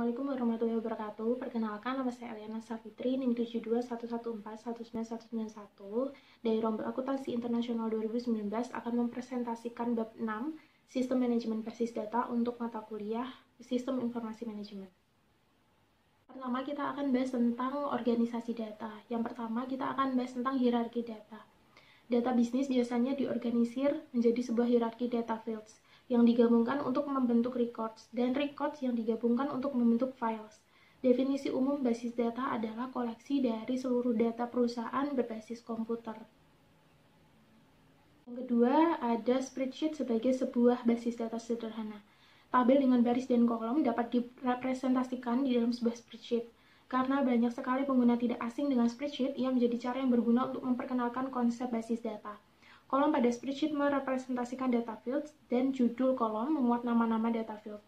Assalamualaikum warahmatullahi wabarakatuh. Perkenalkan, nama saya Eliana Safitri, NIM 7211411991 dari Rombel Akuntansi Internasional 2019 akan mempresentasikan bab 6 Sistem Manajemen Basis Data untuk mata kuliah Sistem Informasi Manajemen. Pertama, kita akan bahas tentang organisasi data. Yang pertama, kita akan bahas tentang hierarki data. Data bisnis biasanya diorganisir menjadi sebuah hierarki data fields yang digabungkan untuk membentuk records, dan records yang digabungkan untuk membentuk files. Definisi umum basis data adalah koleksi dari seluruh data perusahaan berbasis komputer. Yang kedua, ada spreadsheet sebagai sebuah basis data sederhana. Tabel dengan baris dan kolom dapat direpresentasikan di dalam sebuah spreadsheet. Karena banyak sekali pengguna tidak asing dengan spreadsheet, ia menjadi cara yang berguna untuk memperkenalkan konsep basis data. Kolom pada spreadsheet merepresentasikan data fields, dan judul kolom memuat nama-nama data field.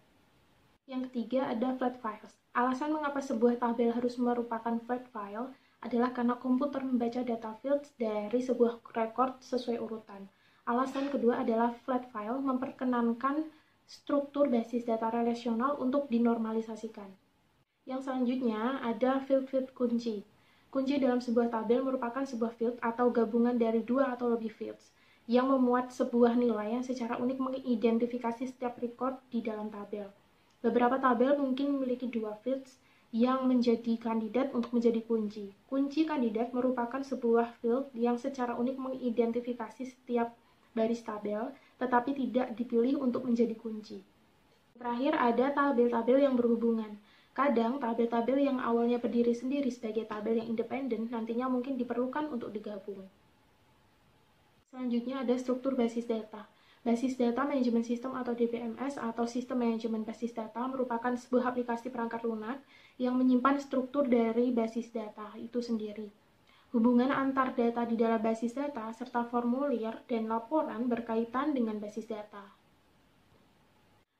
Yang ketiga ada flat files. Alasan mengapa sebuah tabel harus merupakan flat file adalah karena komputer membaca data fields dari sebuah record sesuai urutan. Alasan kedua adalah flat file memperkenankan struktur basis data relasional untuk dinormalisasikan. Yang selanjutnya ada field-field kunci. Kunci dalam sebuah tabel merupakan sebuah field atau gabungan dari dua atau lebih fields yang memuat sebuah nilai yang secara unik mengidentifikasi setiap record di dalam tabel. Beberapa tabel mungkin memiliki dua fields yang menjadi kandidat untuk menjadi kunci. Kunci kandidat merupakan sebuah field yang secara unik mengidentifikasi setiap baris tabel, tetapi tidak dipilih untuk menjadi kunci. Terakhir ada tabel-tabel yang berhubungan. Kadang, tabel-tabel yang awalnya berdiri sendiri sebagai tabel yang independen nantinya mungkin diperlukan untuk digabung. Selanjutnya ada struktur basis data. Basis Data Manajemen Sistem atau DBMS atau Sistem Manajemen Basis Data merupakan sebuah aplikasi perangkat lunak yang menyimpan struktur dari basis data itu sendiri. Hubungan antar data di dalam basis data serta formulir dan laporan berkaitan dengan basis data.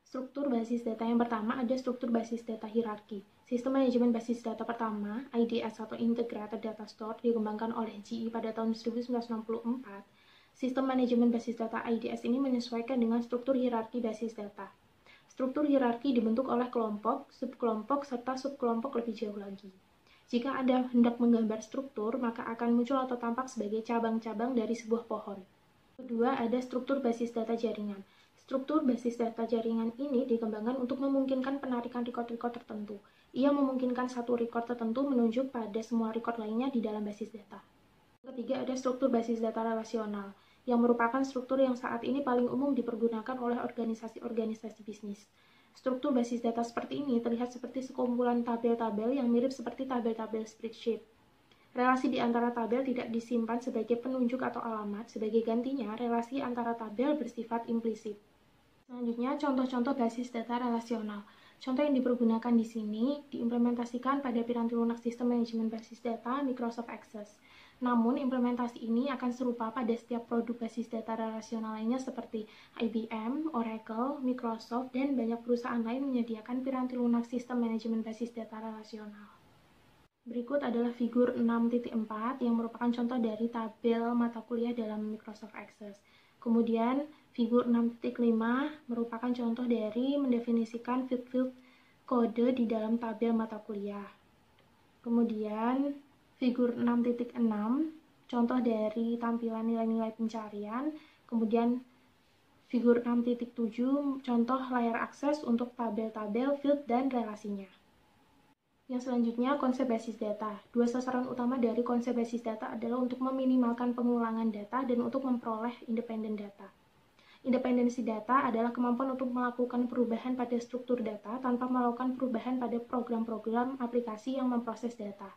Struktur basis data yang pertama ada struktur basis data hierarki. Sistem manajemen basis data pertama, IDS atau Integrated Data Store, dikembangkan oleh GE pada tahun 1964. Sistem manajemen basis data IDS ini menyesuaikan dengan struktur hierarki basis data. Struktur hierarki dibentuk oleh kelompok, subkelompok, serta subkelompok lebih jauh lagi. Jika Anda hendak menggambar struktur, maka akan muncul atau tampak sebagai cabang-cabang dari sebuah pohon. Kedua, ada struktur basis data jaringan. Struktur basis data jaringan ini dikembangkan untuk memungkinkan penarikan record-record tertentu. Ia memungkinkan satu record tertentu menunjuk pada semua record lainnya di dalam basis data. Ketiga, ada struktur basis data relasional, yang merupakan struktur yang saat ini paling umum dipergunakan oleh organisasi-organisasi bisnis. Struktur basis data seperti ini terlihat seperti sekumpulan tabel-tabel yang mirip seperti tabel-tabel spreadsheet. Relasi di antara tabel tidak disimpan sebagai penunjuk atau alamat, sebagai gantinya relasi antara tabel bersifat implisit. Selanjutnya, contoh-contoh basis data relasional. Contoh yang dipergunakan di sini diimplementasikan pada piranti lunak sistem manajemen basis data Microsoft Access. Namun, implementasi ini akan serupa pada setiap produk basis data relasional lainnya seperti IBM, Oracle, Microsoft, dan banyak perusahaan lain menyediakan piranti lunak sistem manajemen basis data relasional. Berikut adalah figur 6.4 yang merupakan contoh dari tabel mata kuliah dalam Microsoft Access. Kemudian, figur 6.5 merupakan contoh dari mendefinisikan field-field kode di dalam tabel mata kuliah. Kemudian, figur 6.6 contoh dari tampilan nilai-nilai pencarian. Kemudian, figur 6.7 contoh layar akses untuk tabel-tabel, field, dan relasinya. Yang selanjutnya, konsep basis data. Dua sasaran utama dari konsep basis data adalah untuk meminimalkan pengulangan data dan untuk memperoleh independen data. Independensi data adalah kemampuan untuk melakukan perubahan pada struktur data tanpa melakukan perubahan pada program-program aplikasi yang memproses data.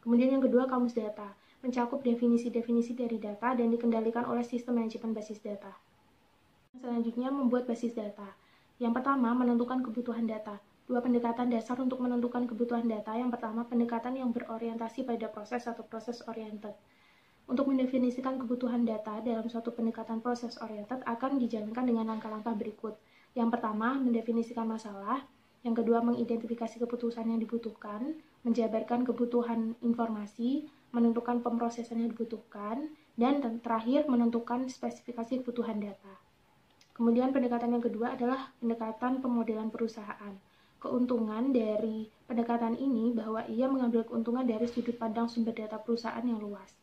Kemudian yang kedua, kamus data, mencakup definisi-definisi dari data dan dikendalikan oleh sistem manajemen basis data. Selanjutnya, membuat basis data. Yang pertama, menentukan kebutuhan data. Dua pendekatan dasar untuk menentukan kebutuhan data. Yang pertama, pendekatan yang berorientasi pada proses atau proses oriented. Untuk mendefinisikan kebutuhan data dalam suatu pendekatan proses oriented akan dijalankan dengan langkah-langkah berikut. Yang pertama, mendefinisikan masalah. Yang kedua, mengidentifikasi keputusan yang dibutuhkan, menjabarkan kebutuhan informasi, menentukan pemrosesan yang dibutuhkan, dan terakhir menentukan spesifikasi kebutuhan data. Kemudian pendekatan yang kedua adalah pendekatan pemodelan perusahaan. keuntungan dari pendekatan ini bahwa ia mengambil keuntungan dari sudut pandang sumber data perusahaan yang luas.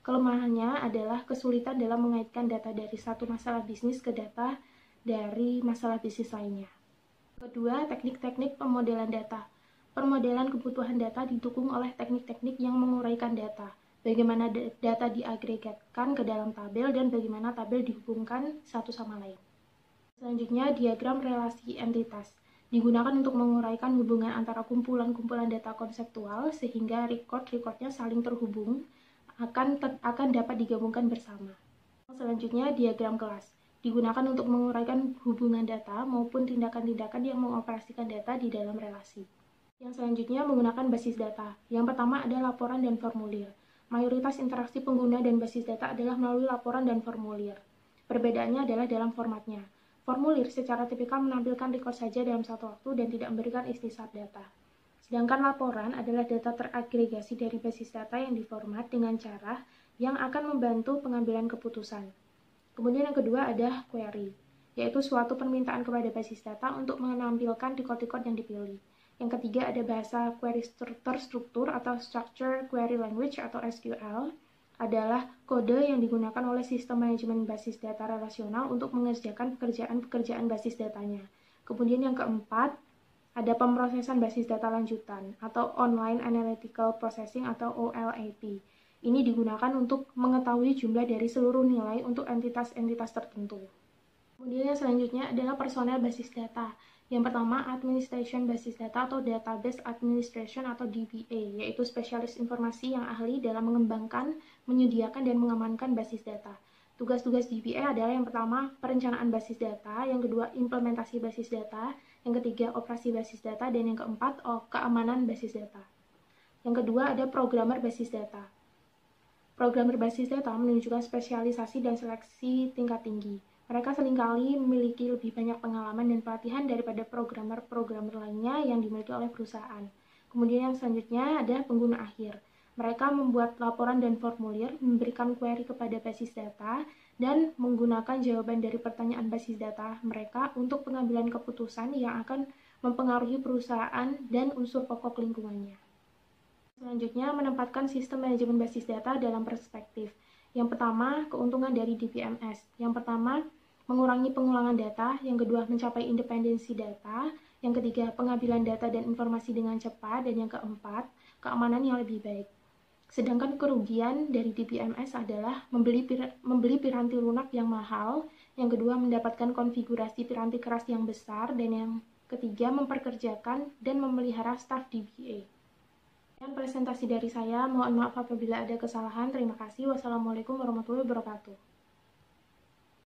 Kelemahannya adalah kesulitan dalam mengaitkan data dari satu masalah bisnis ke data dari masalah bisnis lainnya. Kedua, teknik-teknik pemodelan data. Permodelan kebutuhan data didukung oleh teknik-teknik yang menguraikan data. Bagaimana data diagregatkan ke dalam tabel dan bagaimana tabel dihubungkan satu sama lain. Selanjutnya, diagram relasi entitas. Digunakan untuk menguraikan hubungan antara kumpulan-kumpulan data konseptual sehingga record-recordnya saling terhubung akan dapat digabungkan bersama. Selanjutnya, diagram kelas. Digunakan untuk menguraikan hubungan data maupun tindakan-tindakan yang mengoperasikan data di dalam relasi. Yang selanjutnya menggunakan basis data. Yang pertama ada laporan dan formulir. Mayoritas interaksi pengguna dan basis data adalah melalui laporan dan formulir. Perbedaannya adalah dalam formatnya. Formulir secara tipikal menampilkan record saja dalam satu waktu dan tidak memberikan istisar data. Sedangkan laporan adalah data teragregasi dari basis data yang diformat dengan cara yang akan membantu pengambilan keputusan. Kemudian yang kedua ada query, yaitu suatu permintaan kepada basis data untuk menampilkan record-record yang dipilih. Yang ketiga ada bahasa query terstruktur atau Structure Query Language atau SQL, adalah kode yang digunakan oleh sistem manajemen basis data relasional untuk mengerjakan pekerjaan-pekerjaan basis datanya. Kemudian yang keempat, ada pemrosesan basis data lanjutan atau Online Analytical Processing atau OLAP. Ini digunakan untuk mengetahui jumlah dari seluruh nilai untuk entitas-entitas tertentu. Kemudian yang selanjutnya adalah personel basis data. Yang pertama, Administration Basis Data atau Database Administration atau DBA, yaitu spesialis informasi yang ahli dalam mengembangkan, menyediakan, dan mengamankan basis data. Tugas-tugas DBA adalah yang pertama, perencanaan basis data, yang kedua, implementasi basis data, yang ketiga, operasi basis data, dan yang keempat, keamanan basis data. Yang kedua, ada programmer basis data. Programmer basis data menunjukkan spesialisasi dan seleksi tingkat tinggi. Mereka seringkali memiliki lebih banyak pengalaman dan pelatihan daripada programmer-programmer lainnya yang dimiliki oleh perusahaan. Kemudian yang selanjutnya ada pengguna akhir. Mereka membuat laporan dan formulir, memberikan query kepada basis data, dan menggunakan jawaban dari pertanyaan basis data mereka untuk pengambilan keputusan yang akan mempengaruhi perusahaan dan unsur pokok lingkungannya. Selanjutnya, menempatkan sistem manajemen basis data dalam perspektif. Yang pertama, keuntungan dari DBMS. Yang pertama, mengurangi pengulangan data. Yang kedua, mencapai independensi data. Yang ketiga, pengambilan data dan informasi dengan cepat. Dan yang keempat, keamanan yang lebih baik. Sedangkan kerugian dari DBMS adalah membeli piranti lunak yang mahal. Yang kedua, mendapatkan konfigurasi piranti keras yang besar. Dan yang ketiga, memperkerjakan dan memelihara staf DBA. Dan presentasi dari saya, mohon maaf apabila ada kesalahan. Terima kasih. Wassalamualaikum warahmatullahi wabarakatuh.